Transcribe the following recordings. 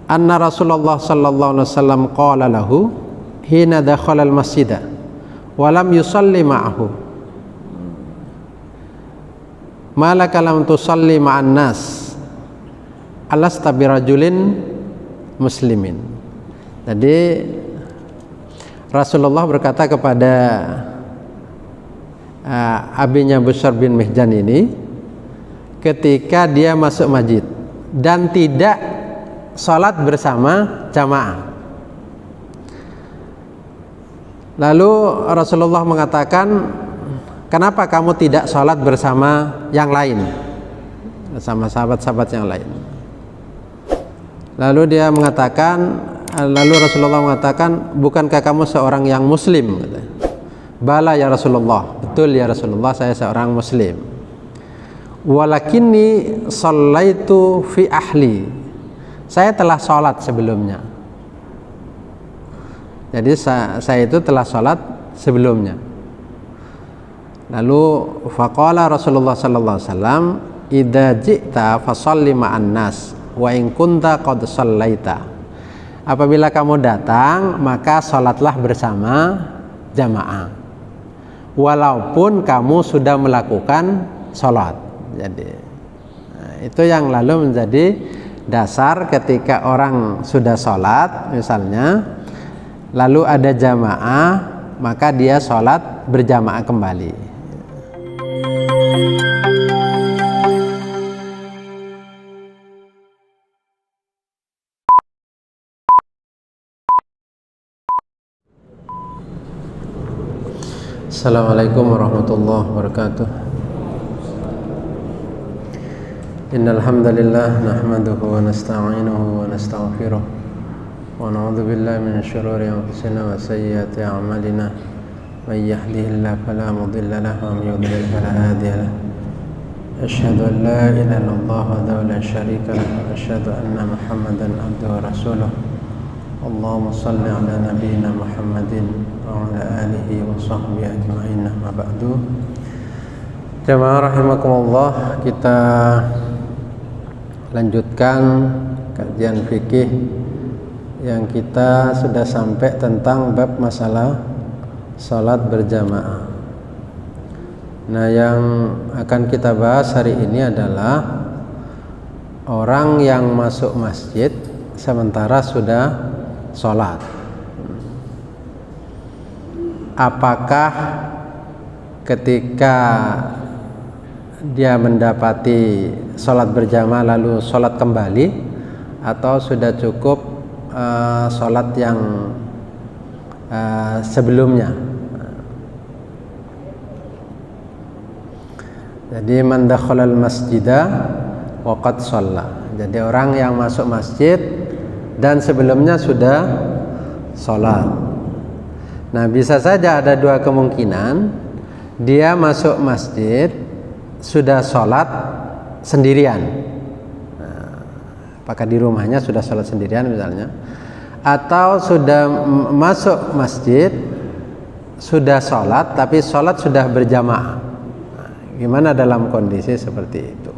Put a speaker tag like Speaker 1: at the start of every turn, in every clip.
Speaker 1: anna Rasulullah sallallahu alaihi wasallam qala lahu hina dakhala al-masjid wa lam yusalli ma'ahu malaka lam tusalli ma'an nas alasta birajulin muslimin. Jadi Rasulullah berkata kepada abinya Bushr bin Mihjan ini ketika dia masuk masjid dan tidak sholat bersama jamaah. Lalu Rasulullah mengatakan, kenapa kamu tidak sholat bersama yang lain, bersama sahabat-sahabat yang lain? Lalu Rasulullah mengatakan, bukankah kamu seorang yang muslim? Bala ya Rasulullah, betul ya Rasulullah, saya seorang muslim. Walakinni shallaitu fi ahli, saya telah sholat sebelumnya. Jadi saya itu telah sholat sebelumnya. Lalu faqala Rasulullah sallallahu alaihi wasallam, idza ji'ta fasalli ma'an nas wa in kunta qad shallaita. Apabila kamu datang, maka sholatlah bersama jamaah, walaupun kamu sudah melakukan sholat. Jadi itu yang lalu menjadi dasar ketika orang sudah sholat misalnya, lalu ada jamaah, maka dia sholat berjamaah kembali. Assalamualaikum warahmatullahi wabarakatuh. Innal hamdalillah nahmaduhu wa nasta'inuhu wa nastaghfiruh wa na'udzu billahi min shururi anfusina wa sayyiati a'malina. May yahdihillahu fala mudilla lahu wa may yudlil fala hadiya lahu. Asyhadu an la ilaha illallah wahdahu la syarika lahu wa asyhadu anna Muhammadan abduhu wa rasuluh. Allahumma shalli ala nabiyyina Muhammadin wa ala alihi wa sahbihi ajma'in. Amma ba'du. Jamaah rahimakumullah, kita lanjutkan kajian fikih yang kita sudah sampai tentang bab masalah salat berjamaah. Nah, yang akan kita bahas hari ini adalah orang yang masuk masjid sementara sudah salat. Apakah ketika dia mendapati sholat berjamaah lalu sholat kembali, atau sudah cukup sholat yang sebelumnya? Jadi man dakhalal masjidah wa qad shalla. Jadi orang yang masuk masjid dan sebelumnya sudah sholat. Nah, bisa saja ada dua kemungkinan. Dia masuk masjid sudah sholat sendirian, apakah di rumahnya sudah sholat sendirian misalnya, atau sudah masuk masjid sudah sholat tapi sholat sudah berjamaah. Gimana dalam kondisi seperti itu?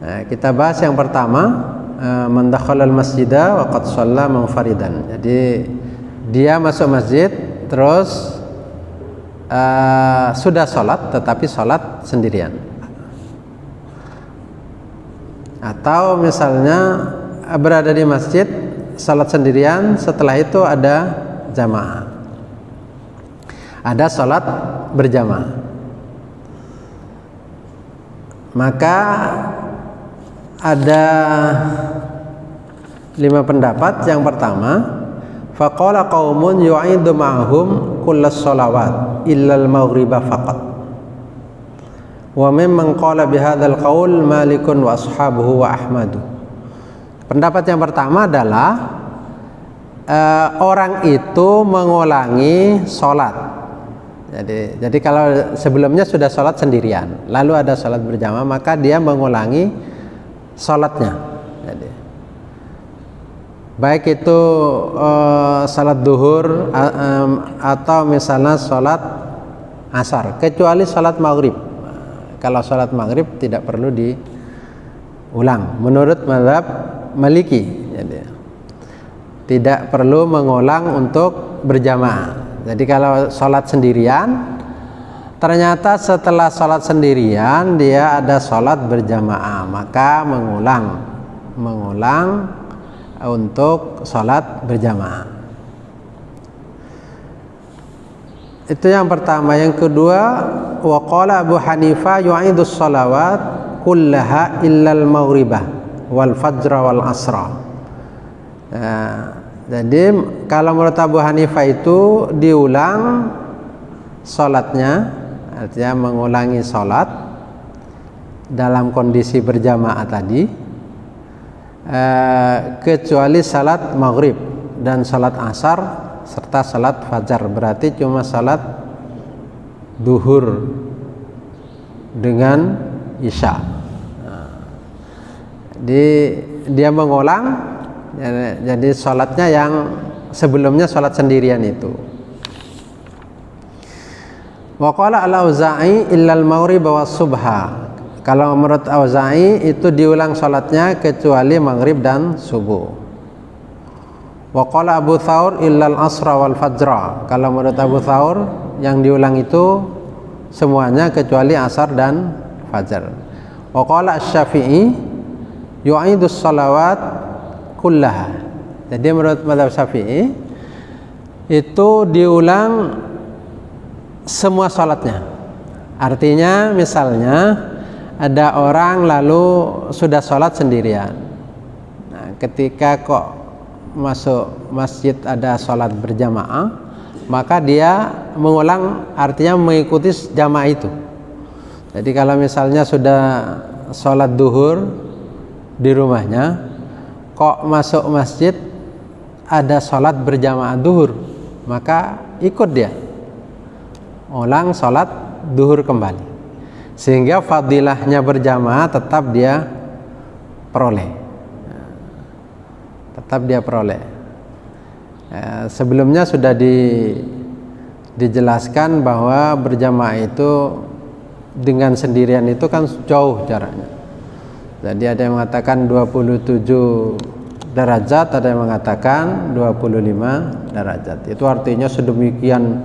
Speaker 1: Nah, kita bahas yang pertama, man dakhalal masjidah wa qad shalla munfaridan. Jadi dia masuk masjid terus sudah sholat tetapi sholat sendirian, atau misalnya berada di masjid sholat sendirian, setelah itu ada jamaah, ada sholat berjamaah. Maka ada 5 pendapat. Yang pertama, faqala qaumun yu'idu ma'hum kullas sholawat illal maghriba faqat. Wa mimman qala bihadzal qaul Malikun wa ashabuhu wa Ahmadu. Pendapat yang pertama adalah orang itu mengulangi sholat. Jadi kalau sebelumnya sudah sholat sendirian, lalu ada sholat berjamaah, maka dia mengulangi sholatnya. Jadi baik itu salat duhur atau misalnya salat asar, kecuali salat maghrib. Kalau salat maghrib tidak perlu diulang menurut mazhab Maliki. tidak perlu mengulang untuk berjamaah. Jadi kalau sholat sendirian, ternyata setelah sholat sendirian dia ada sholat berjamaah, maka mengulang untuk sholat berjamaah. Itu yang pertama. Yang kedua, wa qala Abu Hanifah yu'idus shalawat kullaha illal maghribah wal fajra wal asra. Jadi kalau menurut Abu Hanifah itu diulang sholatnya, artinya mengulangi sholat dalam kondisi berjamaah tadi, kecuali salat maghrib dan salat asar serta salat fajar. Berarti cuma salat duhur dengan isya. Dia mengulang, jadi sholatnya yang sebelumnya sholat sendirian itu. Wa qala al-Auza'i illal maghrib wa subha. Kalau menurut Auza'i itu diulang sholatnya kecuali maghrib dan subuh. Wa qala Abu Thawr illal asra wal fajra. Kalau menurut Abu Thawr yang diulang itu semuanya kecuali asar dan fajar. Wa qala Asy-Syafi'i yu'idus shalawat kullaha. Jadi menurut mazhab Syafi'i itu diulang semua salatnya. Artinya misalnya ada orang lalu sudah salat sendirian. Nah, ketika kok masuk masjid ada salat berjamaah, maka dia mengulang, artinya mengikuti jamaah itu. Jadi kalau misalnya sudah salat duhur di rumahnya, kok masuk masjid ada salat berjamaah duhur, maka ikut dia ulang salat duhur kembali, sehingga fadilahnya berjamaah tetap dia peroleh. Sebelumnya sudah dijelaskan bahwa berjamaah itu dengan sendirian itu kan jauh jaraknya. Jadi ada yang mengatakan 27 derajat, ada yang mengatakan 25 derajat. Itu artinya sedemikian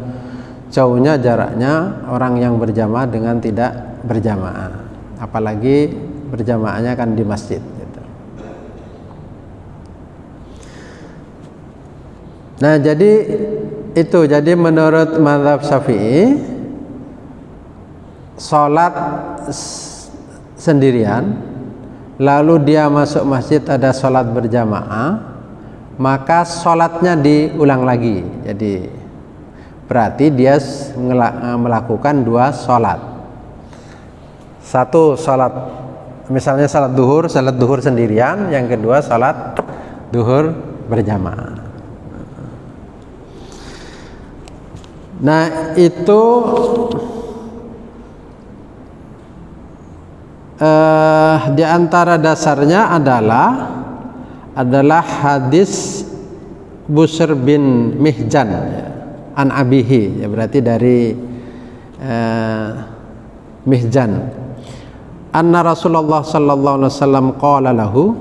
Speaker 1: jauhnya jaraknya orang yang berjamaah dengan tidak berjamaah, apalagi berjamaahnya kan di masjid gitu. Nah, jadi itu, jadi menurut mazhab Syafi'i salat sendirian lalu dia masuk masjid ada salat berjamaah, maka salatnya diulang lagi. Jadi berarti dia melakukan dua salat. Satu salat, misalnya salat duhur sendirian, yang kedua salat duhur berjamaah. Nah, itu di antara dasarnya adalah hadis Busr bin Mihjan an abihi, ya berarti dari Mihjan, anna Rasulullah sallallahu alaihi wasallam qala lahu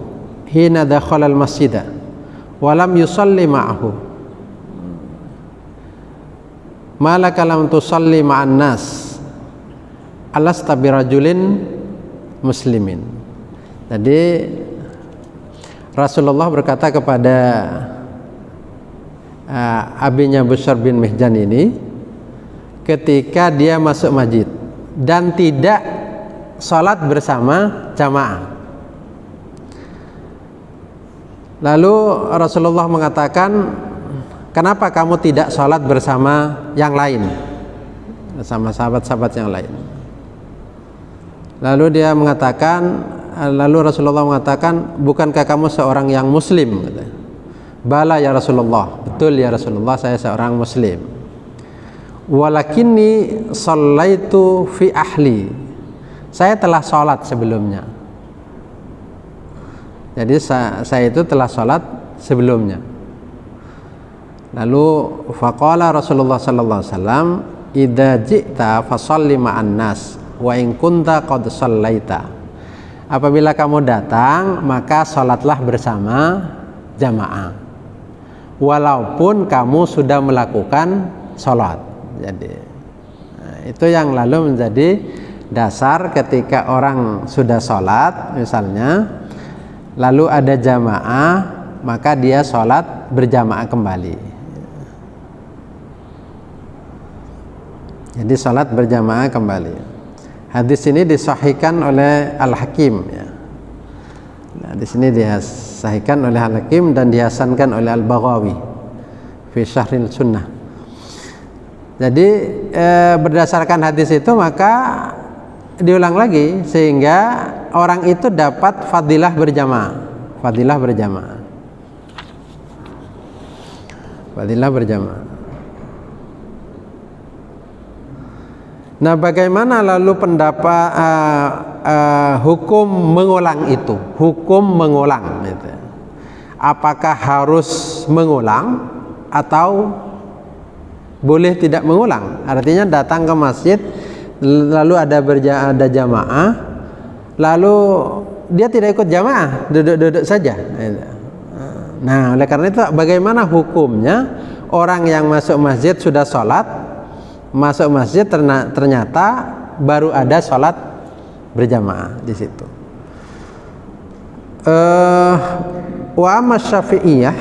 Speaker 1: hina dakhala al-masjid wa lam yusalli ma'ahu malaka lam tusalli ma'an nas alasta birajulin muslimin. Jadi Rasulullah berkata kepada abinya Busr bin Mihjan ini ketika dia masuk masjid dan tidak salat bersama jamaah. Lalu Rasulullah mengatakan, kenapa kamu tidak salat bersama yang lain, bersama sahabat-sahabat yang lain? Lalu Rasulullah mengatakan, bukankah kamu seorang yang muslim? Bala ya Rasulullah, betul ya Rasulullah, saya seorang muslim. Walakinni shallaitu fi ahli, saya telah sholat sebelumnya. Jadi saya itu telah sholat sebelumnya. Lalu faqala Rasulullah sallallahu alaihi wasallam, idza ji'ta fasalli ma'an nas wa in kunta qad shallaita. Apabila kamu datang, maka sholatlah bersama jamaah. walaupun kamu sudah melakukan sholat. Jadi itu yang lalu menjadi dasar ketika orang sudah sholat misalnya, lalu ada jamaah, maka dia sholat berjamaah kembali. Jadi sholat berjamaah kembali. Hadis ini disahihkan oleh Al-Hakim ya. Nah, di sini disahihkan oleh Al-Hakim dan dihasankan oleh Al-Baghawi fi Syarhil Sunnah. Jadi berdasarkan hadis itu maka diulang lagi sehingga orang itu dapat fadilah berjamaah. Fadilah berjamaah. Fadilah berjamaah. Nah, bagaimana lalu pendapat hukum mengulang itu? Hukum mengulang gitu. Apakah harus mengulang atau boleh tidak mengulang? Artinya datang ke masjid lalu ada jamaah, lalu dia tidak ikut jamaah, duduk-duduk saja. Nah, oleh karena itu bagaimana hukumnya orang yang masuk masjid sudah sholat, masuk masjid ternyata baru ada sholat berjamaah di situ. Wa amma Syafi'iyah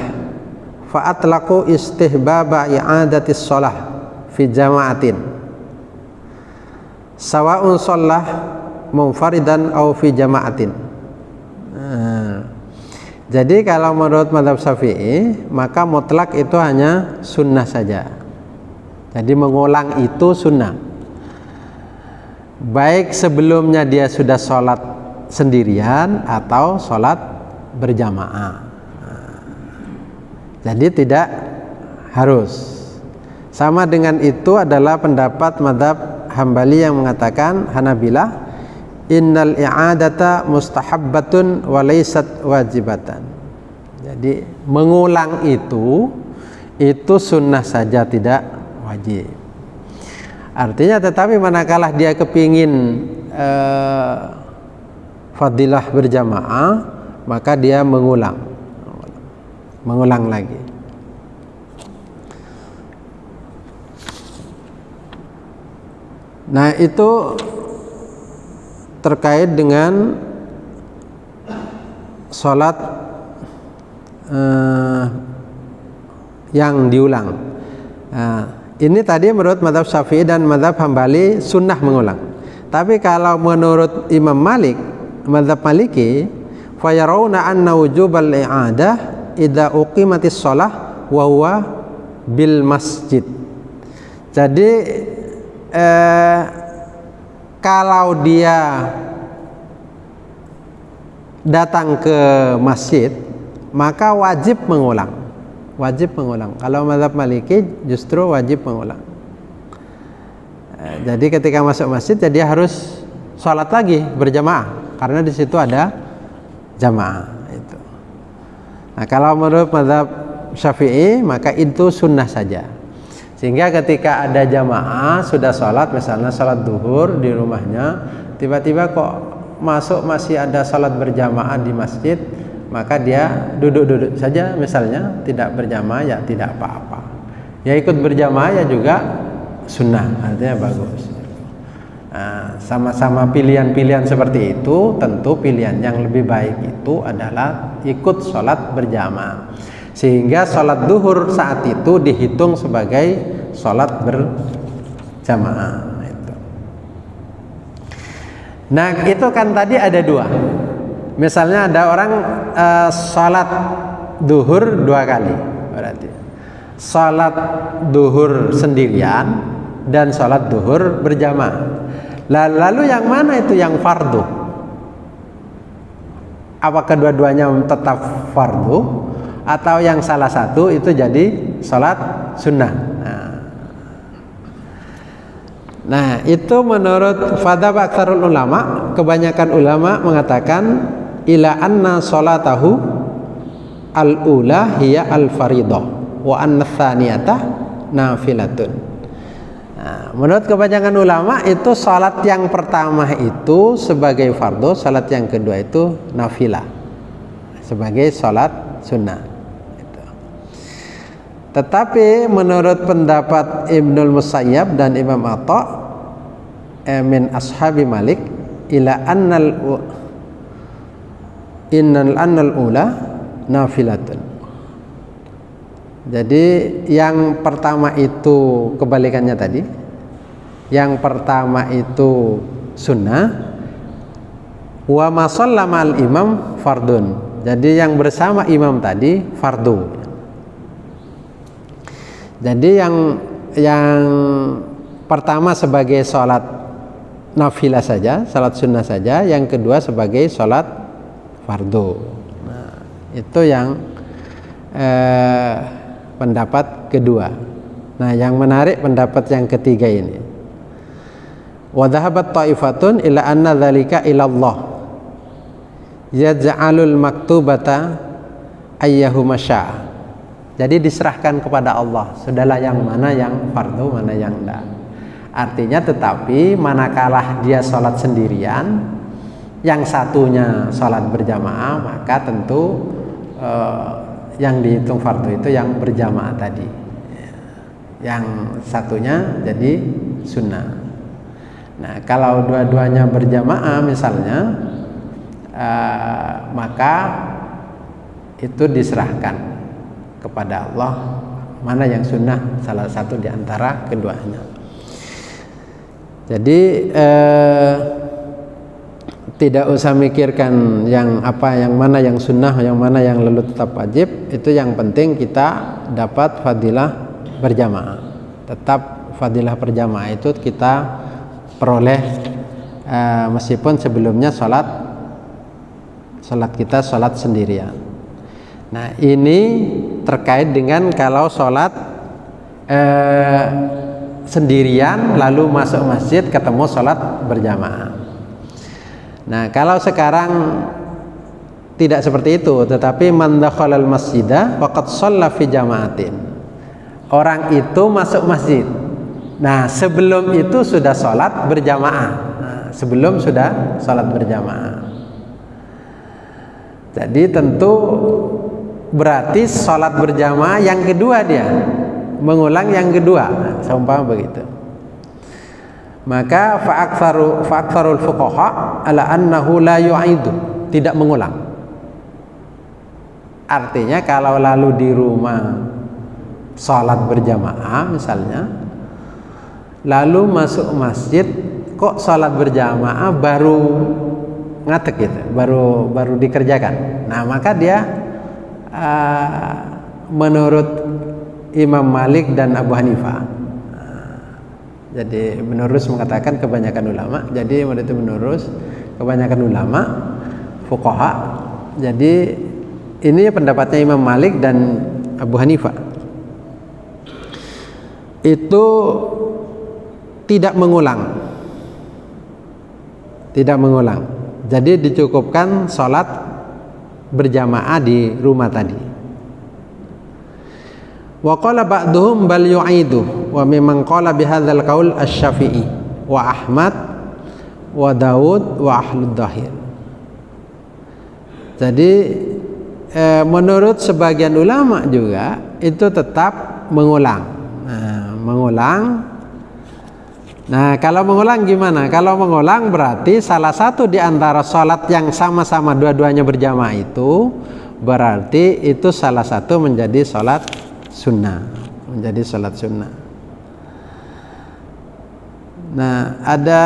Speaker 1: fa atlaqu istihbaba i'adatis shalah fi jama'atin sawa'un shallah munfaridan aw fi jama'atin. Jadi kalau menurut mazhab Syafi'i maka mutlak itu hanya sunnah saja. Jadi mengulang itu sunnah, baik sebelumnya dia sudah sholat sendirian atau sholat berjamaah. Jadi tidak harus. Sama dengan itu adalah pendapat mazhab Hambali yang mengatakan, Hanabilah, innal i'adata mustahabbatun wa laysat wajibatan. Jadi mengulang itu sunnah saja, tidak wajib. Artinya tetapi manakala dia kepingin fadilah berjamaah, maka dia mengulang lagi. Nah, itu terkait dengan sholat yang diulang. Ini tadi menurut mazhab Syafi'i dan mazhab Hambali sunnah mengulang. Tapi kalau menurut Imam Malik, mazhab Maliki, fayarawna anna wujubal i'adah idza uqimatis shalah wa huwa bil masjid. Jadi kalau dia datang ke masjid maka wajib mengulang. Kalau mazhab Maliki justru wajib mengulang. Jadi ketika masuk masjid dia harus sholat lagi berjamaah karena di situ ada jamaah itu. Nah, kalau menurut mazhab Syafi'i maka itu sunnah saja. Sehingga ketika ada jamaah sudah sholat, misalnya sholat duhur di rumahnya, tiba-tiba kok masuk masih ada sholat berjamaah di masjid, maka dia duduk-duduk saja misalnya, tidak berjamaah ya tidak apa-apa. Ya ikut berjamaah ya juga sunnah, artinya bagus. Nah, sama-sama pilihan-pilihan seperti itu, tentu pilihan yang lebih baik itu adalah ikut sholat berjamaah. Sehingga sholat duhur saat itu dihitung sebagai sholat berjamaah itu. Nah, itu kan tadi ada dua. Misalnya ada orang sholat duhur 2 kali, berarti sholat duhur sendirian dan sholat duhur berjamaah. Lalu yang mana itu yang fardu? Apakah dua-duanya tetap fardu atau yang salah satu itu jadi sholat sunnah? Nah, itu menurut fadhab aktsarul ulama, kebanyakan ulama mengatakan ila anna sholatahu al-ula hiya al-faridah wa anna tsaniyata nafilatun. Nah, menurut kebanyakan ulama itu salat yang pertama itu sebagai fardu, salat yang kedua itu nafilah sebagai salat sunnah. Tetapi menurut pendapat Ibnul Musayyab dan Imam Atha min ashabi Malik ila annal ula nafilatun. Jadi yang pertama itu kebalikannya tadi. Yang pertama itu sunnah. Wa ma shallama al imam fardun. Jadi yang bersama imam tadi fardu. Jadi yang pertama sebagai sholat nafilah saja, sholat sunnah saja. Yang kedua sebagai sholat fardu. Nah, itu yang pendapat kedua. Nah, yang menarik pendapat yang ketiga ini. Wa dhahabat ta'ifatun ila anna dzalika ila Allah. Yaj'alul maktubata ayyahuma syaa. Jadi diserahkan kepada Allah. Sudahlah yang mana yang fardu, mana yang enggak. Artinya tetapi manakala dia sholat sendirian, yang satunya sholat berjamaah, maka tentu yang dihitung fardu itu yang berjamaah tadi. Yang satunya jadi sunnah. Nah, kalau dua-duanya berjamaah misalnya, maka itu diserahkan kepada Allah mana yang sunnah, salah satu di antara keduanya. Jadi tidak usah mikirkan yang apa, yang mana yang sunnah, yang mana yang lalu tetap wajib. Itu yang penting kita dapat fadilah berjamaah. Tetap fadilah berjamaah itu kita peroleh meskipun sebelumnya sholat kita sholat sendirian. Nah, ini terkait dengan kalau sholat sendirian lalu masuk masjid ketemu sholat berjamaah. Nah, kalau sekarang tidak seperti itu, tetapi man dakhalal masjidah faqad shalla fi jama'atin. Orang itu masuk masjid. Nah, sebelum itu sudah sholat berjamaah. Nah, sebelum sudah sholat berjamaah. Jadi tentu berarti sholat berjamaah yang kedua dia mengulang yang kedua, seumpama begitu. Maka fa'aktharul fuqaha ala annahu la yu'idu, tidak mengulang. Artinya kalau lalu di rumah sholat berjamaah misalnya, lalu masuk masjid kok sholat berjamaah baru ngatek gitu, baru dikerjakan. Nah, maka dia menurut Imam Malik dan Abu Hanifah, jadi menurut mengatakan kebanyakan ulama, jadi itu menurut kebanyakan ulama fuqaha. Jadi ini pendapatnya Imam Malik dan Abu Hanifah, itu tidak mengulang. Jadi dicukupkan sholat berjamaah di rumah tadi. Wa qala ba'duhum bal yu'idu, wa mimman qala bihadzal qaul asy-Syafi'i wa Ahmad wa Daud wa ahlud dhahir. Jadi menurut sebagian ulama juga itu tetap mengulang. Nah, kalau mengulang gimana? Kalau mengulang berarti salah satu di antara sholat yang sama-sama dua-duanya berjamaah itu berarti itu salah satu menjadi sholat sunnah, Nah, ada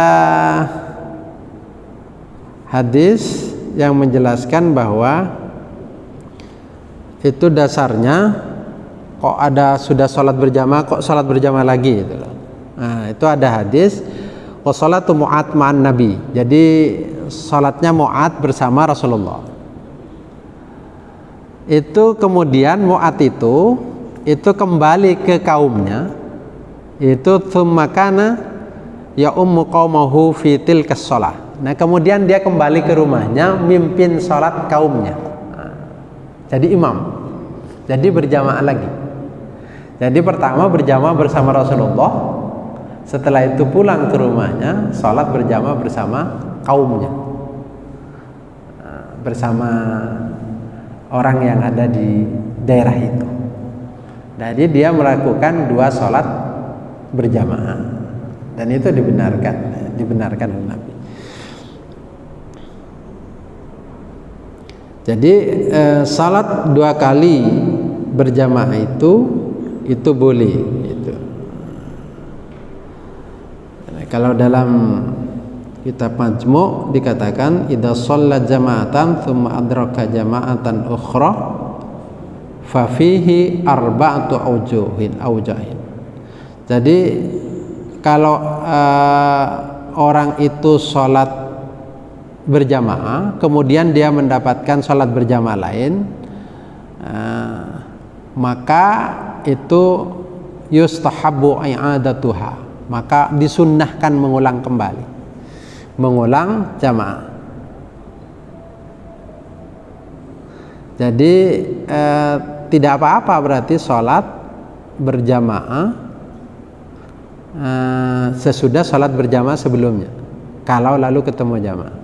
Speaker 1: hadis yang menjelaskan bahwa itu dasarnya kok ada sudah sholat berjamaah kok sholat berjamaah lagi gitu loh. Nah, itu ada hadis wassalatu Mu'ad ma'an Nabi. Jadi sholatnya Mu'ad bersama Rasulullah. Itu kemudian Mu'ad itu kembali ke kaumnya. Itu tsumma kana ya ummu qaumahu fi tilkas shalah. Nah, kemudian dia kembali ke rumahnya mimpin sholat kaumnya. Nah, jadi imam. Jadi berjamaah lagi. Jadi pertama berjamaah bersama Rasulullah. Setelah itu pulang ke rumahnya, sholat berjamaah bersama kaumnya, bersama orang yang ada di daerah itu. Jadi dia melakukan 2 sholat berjamaah, dan itu dibenarkan oleh Nabi. Jadi salat 2 kali berjamaah itu boleh gitu. Kalau dalam kitab Majmu' dikatakan idza shalla jama'atan tsumma adraka jama'atan ukhra fa fihi arba'atu aujahin. Jadi kalau orang itu sholat berjamaah kemudian dia mendapatkan sholat berjamaah lain, maka itu yustahabbu i'adatuha, maka disunnahkan mengulang jamaah. Jadi tidak apa-apa berarti sholat berjamaah sesudah sholat berjamaah sebelumnya, kalau lalu ketemu jamaah.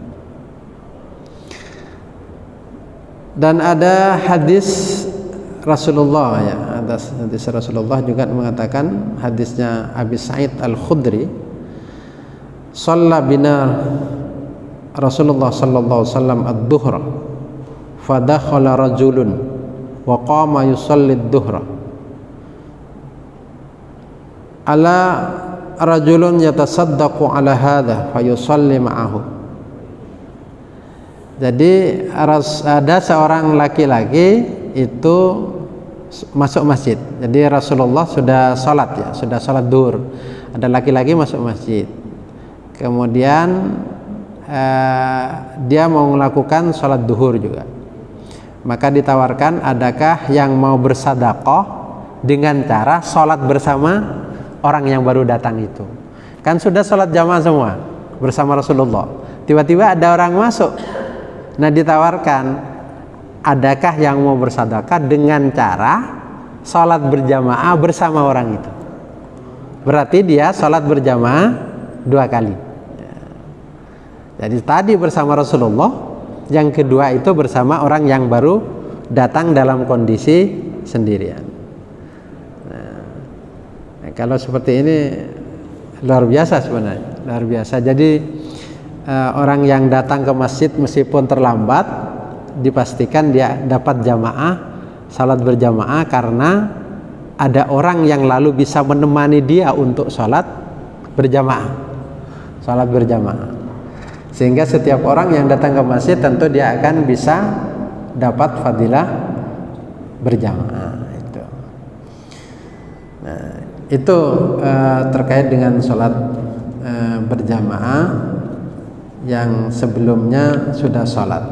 Speaker 1: Dan ada hadis Rasulullah, ya, ada hadis Rasulullah juga mengatakan, hadisnya Abi Sa'id Al-Khudri, shalla bina Rasulullah sallallahu alaihi wasallam ad-duhra fa dakhala rajulun wa qama yusalli ad-duhra ala rajulun yatasaddaqu ala hadha fa yusalli ma'ahu. Jadi ada seorang laki-laki itu masuk masjid. Jadi Rasulullah sudah sholat duhur. Ada laki-laki masuk masjid. Kemudian dia mau melakukan sholat duhur juga. Maka ditawarkan, adakah yang mau bersedekah dengan cara sholat bersama orang yang baru datang itu? Kan sudah sholat jamaah semua bersama Rasulullah. Tiba-tiba ada orang masuk. Nah, ditawarkan, adakah yang mau bersedekah dengan cara sholat berjamaah bersama orang itu? Berarti dia sholat berjamaah 2 kali. Jadi tadi bersama Rasulullah, yang kedua itu bersama orang yang baru datang dalam kondisi sendirian. Nah, kalau seperti ini luar biasa sebenarnya, luar biasa. Jadi orang yang datang ke masjid meskipun terlambat, dipastikan dia dapat jamaah, salat berjamaah, karena ada orang yang lalu bisa menemani dia untuk salat berjamaah. Sehingga setiap orang yang datang ke masjid tentu dia akan bisa dapat fadilah berjamaah itu. Nah, itu terkait dengan salat berjamaah yang sebelumnya sudah sholat,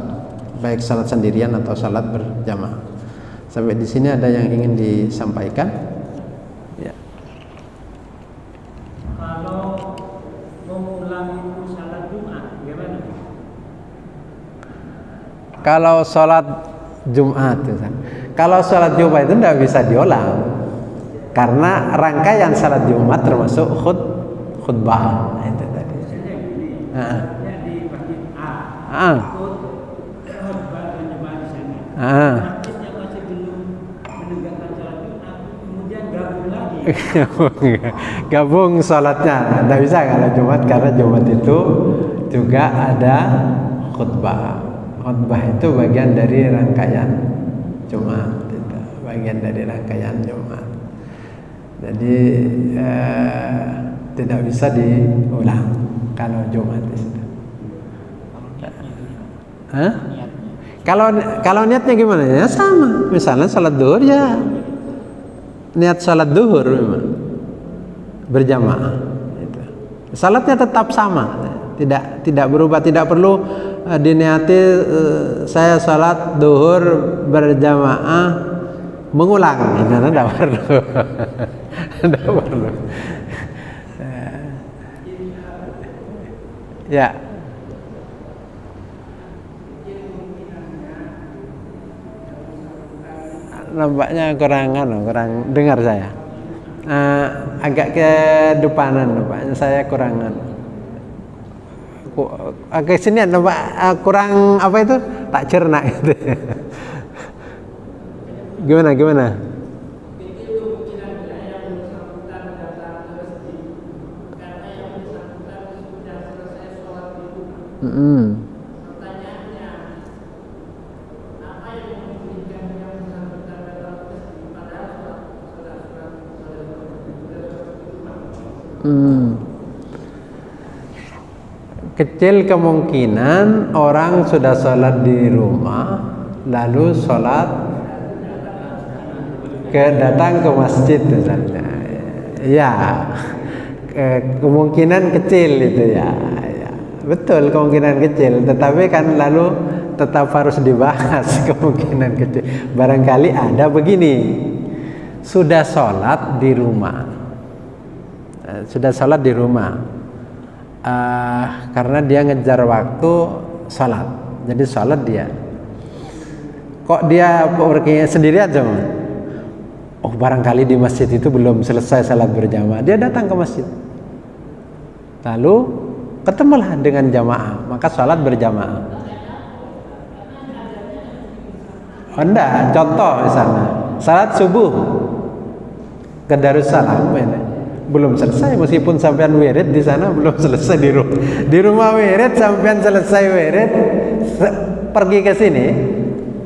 Speaker 1: baik sholat sendirian atau sholat berjamaah. Sampai di sini ada yang ingin disampaikan? Ya.
Speaker 2: Kalau mengulangi sholat Jumat, gimana?
Speaker 1: Kalau sholat Jumat, kalau sholat Jumat itu tidak bisa diulang, karena rangkaian sholat Jumat termasuk khutbah. Itu tadi. Gabung sholatnya tidak bisa kalau Jumat, karena Jumat itu juga ada khutbah. Khutbah itu bagian dari rangkaian Jumat, itu bagian dari rangkaian Jumat. Jadi tidak bisa diulang kalau Jumat itu. Kalau niatnya gimana? Ya sama. Misalnya salat duhur, ya niat salat duhur memang berjamaah. Itu. Salatnya tetap sama, tidak berubah, tidak perlu diniati saya salat duhur berjamaah mengulang. Tidak perlu. Tidak perlu. Ya. Nampaknya kurang dengar saya. Agak ke depanan nampaknya, saya kurang agak sini nampak kurang apa itu? Tak cerna gitu. Gimana? Mm-mm.
Speaker 2: Pertanyaannya, apa yang memungkinkan yang bersangkutan dalam padahal sudah
Speaker 1: Kecil kemungkinan orang sudah sholat di rumah lalu sholat datang ke masjid misalnya. Ya, kemungkinan kecil itu ya. Betul, kemungkinan kecil, tetapi kan lalu tetap harus dibahas kemungkinan kecil. Barangkali ada begini, sudah sholat di rumah, karena dia ngejar waktu sholat, jadi sholat dia. Kok dia pergi sendiri aja? Oh, barangkali di masjid itu belum selesai sholat berjamaah, dia datang ke masjid, lalu ketemulah dengan jamaah, maka sholat berjamaah. Oh, enggak, contoh misalnya sholat subuh ke Darussalam ini belum selesai, meskipun sampean wirid di sana belum selesai di rumah wirid, sampean selesai wirid pergi ke sini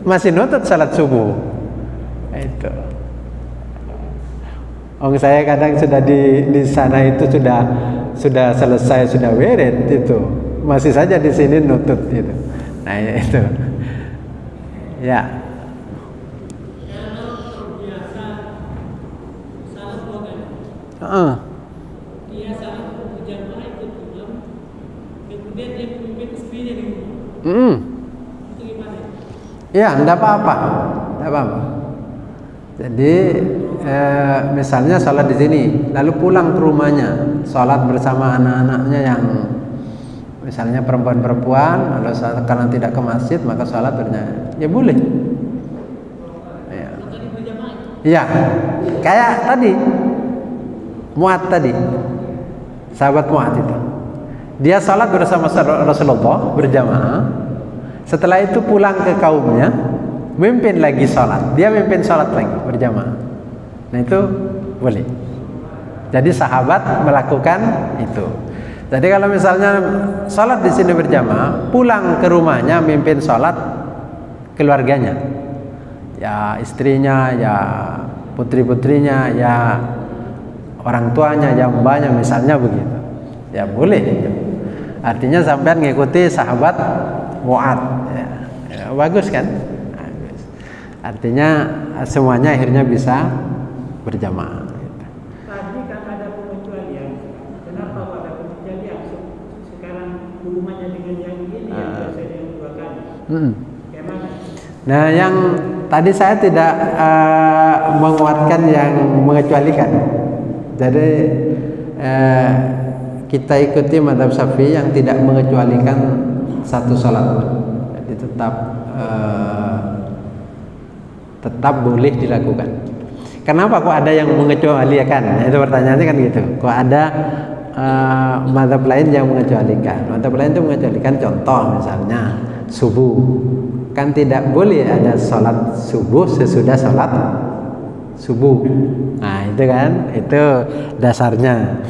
Speaker 1: masih nutut salat subuh. Itu. Saya kadang sudah di sana itu sudah selesai, sudah wirid itu, masih saja di sini nutut itu. Nah itu. Ya.
Speaker 2: Dia salah berjamaah ikut imam, kemudian dia memimpin istrinya di rumah. Itu gimana?
Speaker 1: Ya, enggak apa-apa. Jadi misalnya sholat di sini, lalu pulang ke rumahnya, sholat bersama anak-anaknya yang misalnya perempuan-perempuan, lalu karena tidak ke masjid maka sholat berjamaah. Ya boleh. Ya, kayak tadi. Mu'ad tadi, sahabat Mu'ad itu, dia salat bersama Rasulullah berjamaah. Setelah itu pulang ke kaumnya, mimpin lagi salat. Dia mimpin salat lagi berjamaah. Nah itu boleh. Jadi sahabat melakukan itu. Jadi kalau misalnya salat di sini berjamaah, pulang ke rumahnya mimpin salat keluarganya, ya istrinya, ya putri-putrinya, ya orang tuanya, yang banyak misalnya begitu, ya boleh. Artinya sampean ngikuti sahabat Mu'ad, ya, bagus kan? Bagus. Artinya semuanya akhirnya bisa berjamaah.
Speaker 2: Tadi kan ada pengecualian, kenapa ada pengecualian? Sekarang hubungannya dengan yang ini yang biasa yang dua kali. Gimana?
Speaker 1: Nah, yang tadi saya tidak menguatkan yang mengecualikan. Jadi kita ikuti mazhab Syafi'i yang tidak mengecualikan satu salat. Jadi tetap boleh dilakukan. Kenapa kok ada yang mengecualikan? Nah, itu pertanyaannya kan gitu. Kok ada mazhab lain yang mengecualikan? Mazhab lain itu mengecualikan, contoh misalnya subuh. Kan tidak boleh ada salat subuh sesudah salat subuh. Nah itu kan, itu dasarnya.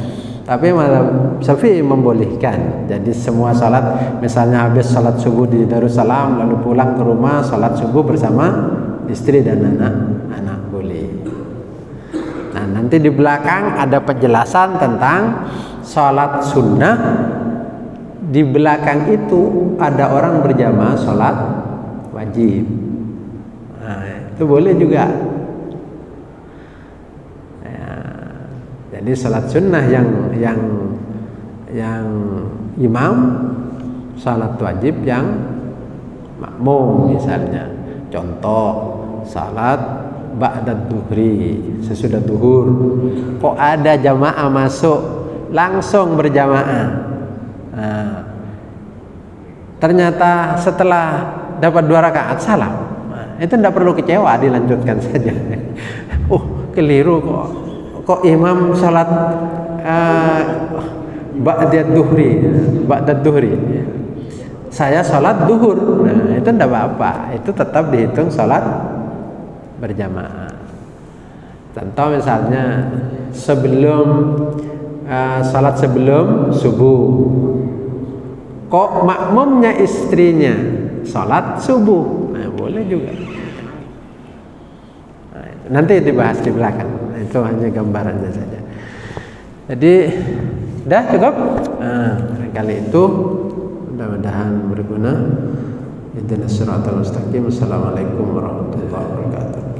Speaker 1: Tapi mazhab Syafi'i membolehkan. Jadi semua salat, misalnya habis salat subuh di Darussalam lalu pulang ke rumah salat subuh bersama istri dan anak-anak, boleh. Nah nanti di belakang ada penjelasan tentang salat sunnah. Di belakang itu ada orang berjamaah salat wajib. Nah itu boleh juga. Jadi salat sunnah yang imam, salat wajib yang makmum misalnya. Contoh salat ba'dad duhri, sesudah duhur. Kok ada jamaah masuk langsung berjamaah. Nah, ternyata setelah dapat 2 rakaat salam. Nah, itu tidak perlu kecewa, dilanjutkan saja. Keliru kok imam salat ba'dad duhri, saya salat duhur. Nah itu tidak apa-apa, itu tetap dihitung salat berjamaah. Contoh misalnya salat sebelum subuh, kok makmumnya istrinya sholat subuh, nah boleh juga. Nah, nanti dibahas di belakang. Nah, itu hanya gambarannya saja. Jadi dah cukup. Nah, barangkali itu mudah-mudahan berguna. Ihdinas siratal mustaqim. Assalamualaikum warahmatullahi wabarakatuh.